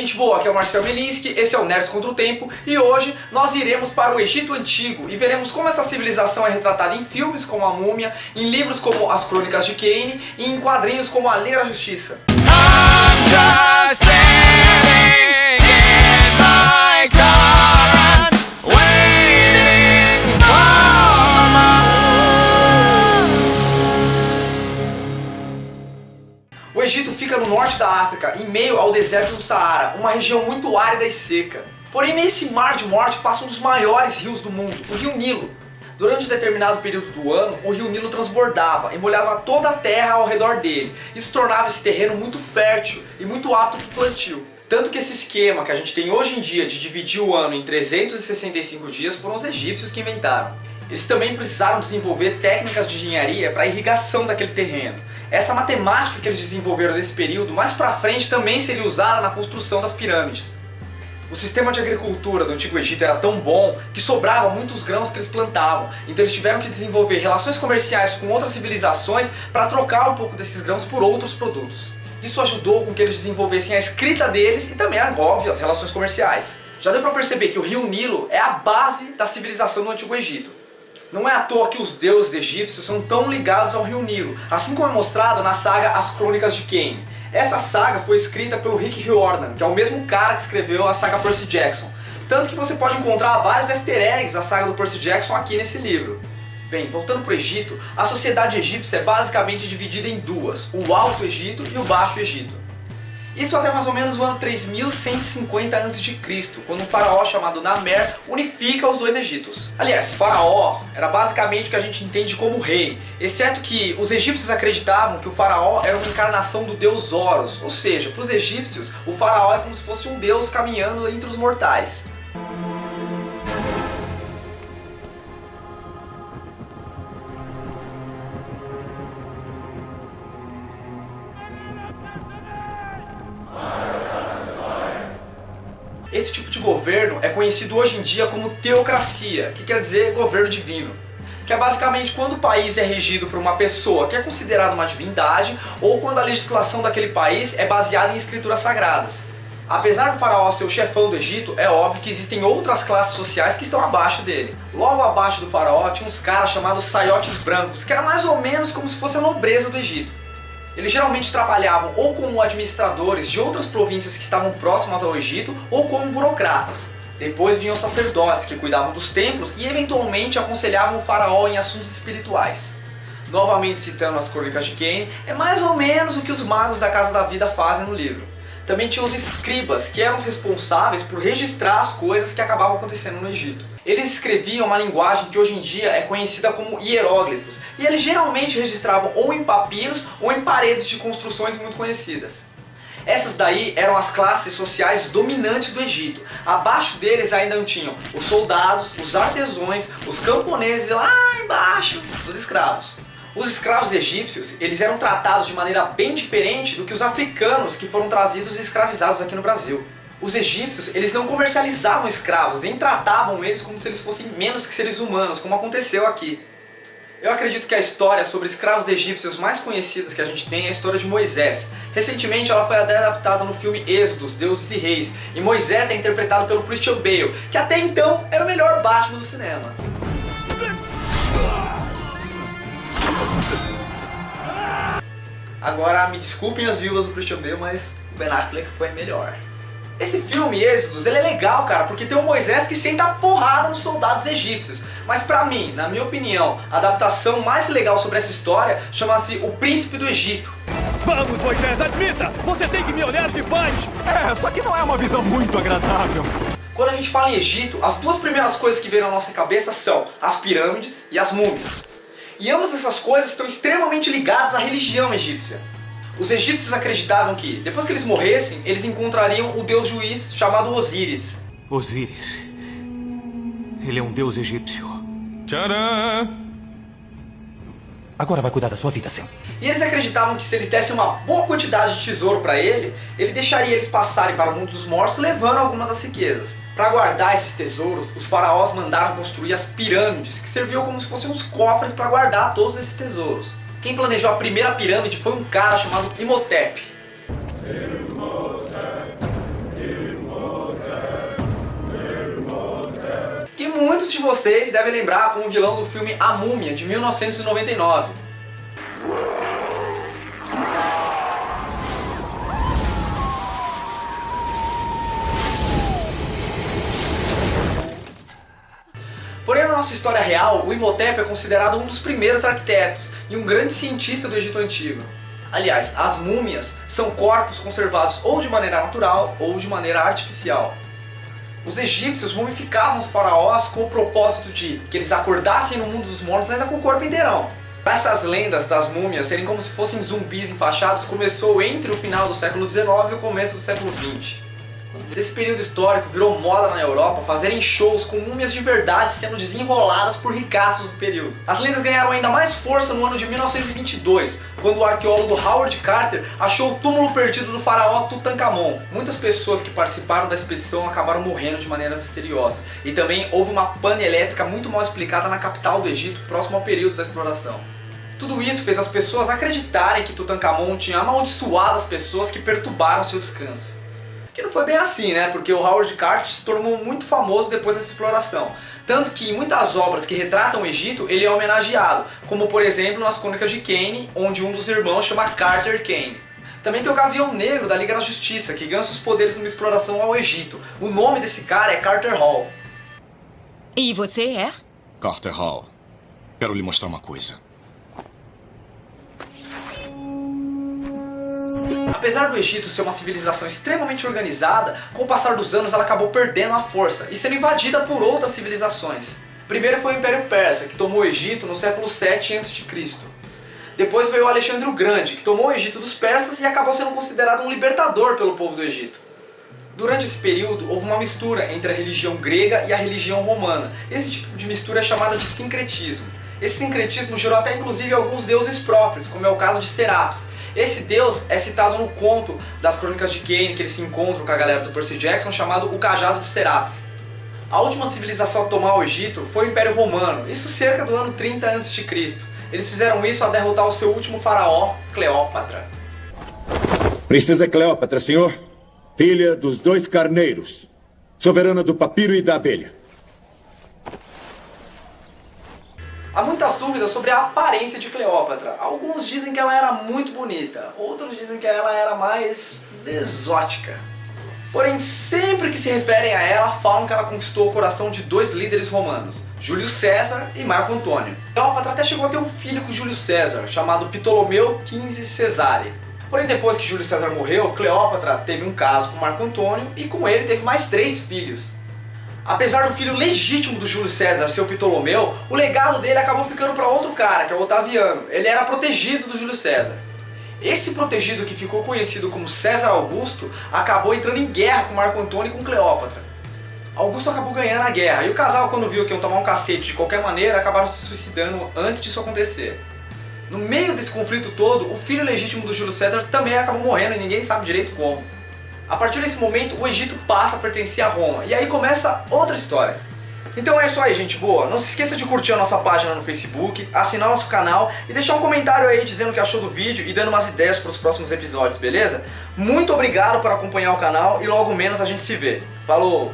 gente boa, aqui é o Marcel Melinsky, esse é o Nerds contra o Tempo e hoje nós iremos para o Egito Antigo e veremos como essa civilização é retratada em filmes como A Múmia, em livros como As Crônicas de Kane e em quadrinhos como A Liga da Justiça. O Egito fica no norte da África, em meio ao deserto do Saara, uma região muito árida e seca. Porém, nesse mar de morte passa um dos maiores rios do mundo, o Rio Nilo. Durante um determinado período do ano, o Rio Nilo transbordava e molhava toda a terra ao redor dele. Isso tornava esse terreno muito fértil e muito apto para o plantio. Tanto que esse esquema que a gente tem hoje em dia de dividir o ano em 365 dias foram os egípcios que inventaram. Eles também precisaram desenvolver técnicas de engenharia para a irrigação daquele terreno. Essa matemática que eles desenvolveram nesse período, mais pra frente também seria usada na construção das pirâmides. O sistema de agricultura do Antigo Egito era tão bom que sobrava muitos grãos que eles plantavam. Então eles tiveram que desenvolver relações comerciais com outras civilizações para trocar um pouco desses grãos por outros produtos. Isso ajudou com que eles desenvolvessem a escrita deles e também, óbvio, as relações comerciais. Já deu para perceber que o Rio Nilo é a base da civilização do Antigo Egito. Não é à toa que os deuses egípcios são tão ligados ao Rio Nilo, assim como é mostrado na saga As Crônicas de Kane. Essa saga foi escrita pelo Rick Riordan, que é o mesmo cara que escreveu a saga Percy Jackson. Tanto que você pode encontrar vários easter eggs da saga do Percy Jackson aqui nesse livro. Bem, voltando para o Egito, a sociedade egípcia é basicamente dividida em duas, o Alto Egito e o Baixo Egito. Isso até mais ou menos o ano 3150 a.C., quando um faraó chamado Namer unifica os dois Egitos. Aliás, faraó era basicamente o que a gente entende como rei, exceto que os egípcios acreditavam que o faraó era uma encarnação do deus Horus, ou seja, para os egípcios, o faraó é como se fosse um deus caminhando entre os mortais. Esse tipo de governo é conhecido hoje em dia como teocracia, que quer dizer governo divino. Que é basicamente quando o país é regido por uma pessoa que é considerada uma divindade ou quando a legislação daquele país é baseada em escrituras sagradas. Apesar do faraó ser o chefão do Egito, é óbvio que existem outras classes sociais que estão abaixo dele. Logo abaixo do faraó tinha uns caras chamados saiotes brancos, que era mais ou menos como se fosse a nobreza do Egito. Eles geralmente trabalhavam ou como administradores de outras províncias que estavam próximas ao Egito ou como burocratas. Depois vinham sacerdotes que cuidavam dos templos e eventualmente aconselhavam o faraó em assuntos espirituais. Novamente citando as Crônicas de Kane, é mais ou menos o que os magos da Casa da Vida fazem no livro. Também tinha os escribas, que eram os responsáveis por registrar as coisas que acabavam acontecendo no Egito. Eles escreviam uma linguagem que hoje em dia é conhecida como hieróglifos, e eles geralmente registravam ou em papiros ou em paredes de construções muito conhecidas. Essas daí eram as classes sociais dominantes do Egito. Abaixo deles ainda tinham os soldados, os artesãos, os camponeses e lá embaixo os escravos. Os escravos egípcios, eles eram tratados de maneira bem diferente do que os africanos que foram trazidos e escravizados aqui no Brasil. Os egípcios, eles não comercializavam escravos, nem tratavam eles como se eles fossem menos que seres humanos, como aconteceu aqui. Eu acredito que a história sobre escravos egípcios mais conhecidas que a gente tem é a história de Moisés. Recentemente ela foi até adaptada no filme Êxodos, Deuses e Reis, e Moisés é interpretado pelo Christian Bale, que até então era o melhor Batman do cinema. Agora, me desculpem as viúvas do Christian Bale, mas o Ben Affleck foi melhor. Esse filme, Êxodos, ele é legal, cara, porque tem um Moisés que senta a porrada nos soldados egípcios. Mas pra mim, na minha opinião, a adaptação mais legal sobre essa história chama-se O Príncipe do Egito. Vamos, Moisés, admita! Você tem que me olhar de baixo! Só que não é uma visão muito agradável. Quando a gente fala em Egito, as duas primeiras coisas que vêm na nossa cabeça são as pirâmides e as múmias. E ambas essas coisas estão extremamente ligadas à religião egípcia. Os egípcios acreditavam que, depois que eles morressem, eles encontrariam o deus juiz chamado Osíris. Osíris. Ele é um deus egípcio. Tcharam! Agora vai cuidar da sua vida, Sam. E eles acreditavam que se eles dessem uma boa quantidade de tesouro para ele deixaria eles passarem para o mundo dos mortos levando alguma das riquezas. Para guardar esses tesouros, os faraós mandaram construir as pirâmides, que serviam como se fossem uns cofres para guardar todos esses tesouros. Quem planejou a primeira pirâmide foi um cara chamado Imhotep. muitos de vocês devem lembrar como vilão do filme A Múmia, de 1999. Porém, na nossa história real, o Imhotep é considerado um dos primeiros arquitetos e um grande cientista do Egito Antigo. Aliás, as múmias são corpos conservados ou de maneira natural ou de maneira artificial. Os egípcios mumificavam os faraós com o propósito de que eles acordassem no mundo dos mortos ainda com o corpo inteirão. Essas lendas das múmias serem como se fossem zumbis enfaixados começou entre o final do século XIX e o começo do século XX. Nesse período histórico virou moda na Europa fazerem shows com múmias de verdade sendo desenroladas por ricaços do período. As lendas ganharam ainda mais força no ano de 1922, quando o arqueólogo Howard Carter achou o túmulo perdido do faraó Tutankhamon. Muitas pessoas que participaram da expedição acabaram morrendo de maneira misteriosa. E também houve uma pane elétrica muito mal explicada na capital do Egito, próximo ao período da exploração. Tudo isso fez as pessoas acreditarem que Tutankhamon tinha amaldiçoado as pessoas que perturbaram seu descanso. Que não foi bem assim, né? Porque o Howard Carter se tornou muito famoso depois dessa exploração. Tanto que em muitas obras que retratam o Egito, ele é homenageado, como por exemplo nas Crônicas de Kane, onde um dos irmãos chama Carter Kane. Também tem o Gavião Negro da Liga da Justiça, que ganha seus poderes numa exploração ao Egito. O nome desse cara é Carter Hall. E você é? Carter Hall. Quero lhe mostrar uma coisa. Apesar do Egito ser uma civilização extremamente organizada, com o passar dos anos ela acabou perdendo a força e sendo invadida por outras civilizações. Primeiro foi o Império Persa, que tomou o Egito no século 7 a.C. Depois veio o Alexandre o Grande, que tomou o Egito dos persas e acabou sendo considerado um libertador pelo povo do Egito. Durante esse período, houve uma mistura entre a religião grega e a religião romana. Esse tipo de mistura é chamada de sincretismo. Esse sincretismo gerou até inclusive alguns deuses próprios, como é o caso de Serapis. Esse deus é citado no conto das Crônicas de Kane, que eles se encontram com a galera do Percy Jackson, chamado O Cajado de Serapis. A última civilização a tomar o Egito foi o Império Romano, isso cerca do ano 30 a.C. Eles fizeram isso a derrotar o seu último faraó, Cleópatra. Princesa Cleópatra, senhor, filha dos 2 carneiros, soberana do papiro e da abelha. Há muitas dúvidas sobre a aparência de Cleópatra. Alguns dizem que ela era muito bonita, outros dizem que ela era mais exótica. Porém, sempre que se referem a ela, falam que ela conquistou o coração de 2 líderes romanos, Júlio César e Marco Antônio. Cleópatra até chegou a ter um filho com Júlio César, chamado Ptolomeu XV Cesare. Porém, depois que Júlio César morreu, Cleópatra teve um caso com Marco Antônio e com ele teve mais 3 filhos. Apesar do filho legítimo do Júlio César ser o Ptolomeu, o legado dele acabou ficando para outro cara, que é o Otaviano. Ele era protegido do Júlio César. Esse protegido, que ficou conhecido como César Augusto, acabou entrando em guerra com Marco Antônio e com Cleópatra. Augusto acabou ganhando a guerra, e o casal, quando viu que iam tomar um cacete de qualquer maneira, acabaram se suicidando antes disso acontecer. No meio desse conflito todo, o filho legítimo do Júlio César também acabou morrendo e ninguém sabe direito como. A partir desse momento, o Egito passa a pertencer a Roma, e aí começa outra história. Então é isso aí, gente boa. Não se esqueça de curtir a nossa página no Facebook, assinar nosso canal e deixar um comentário aí dizendo o que achou do vídeo e dando umas ideias para os próximos episódios, beleza? Muito obrigado por acompanhar o canal e logo menos a gente se vê. Falou!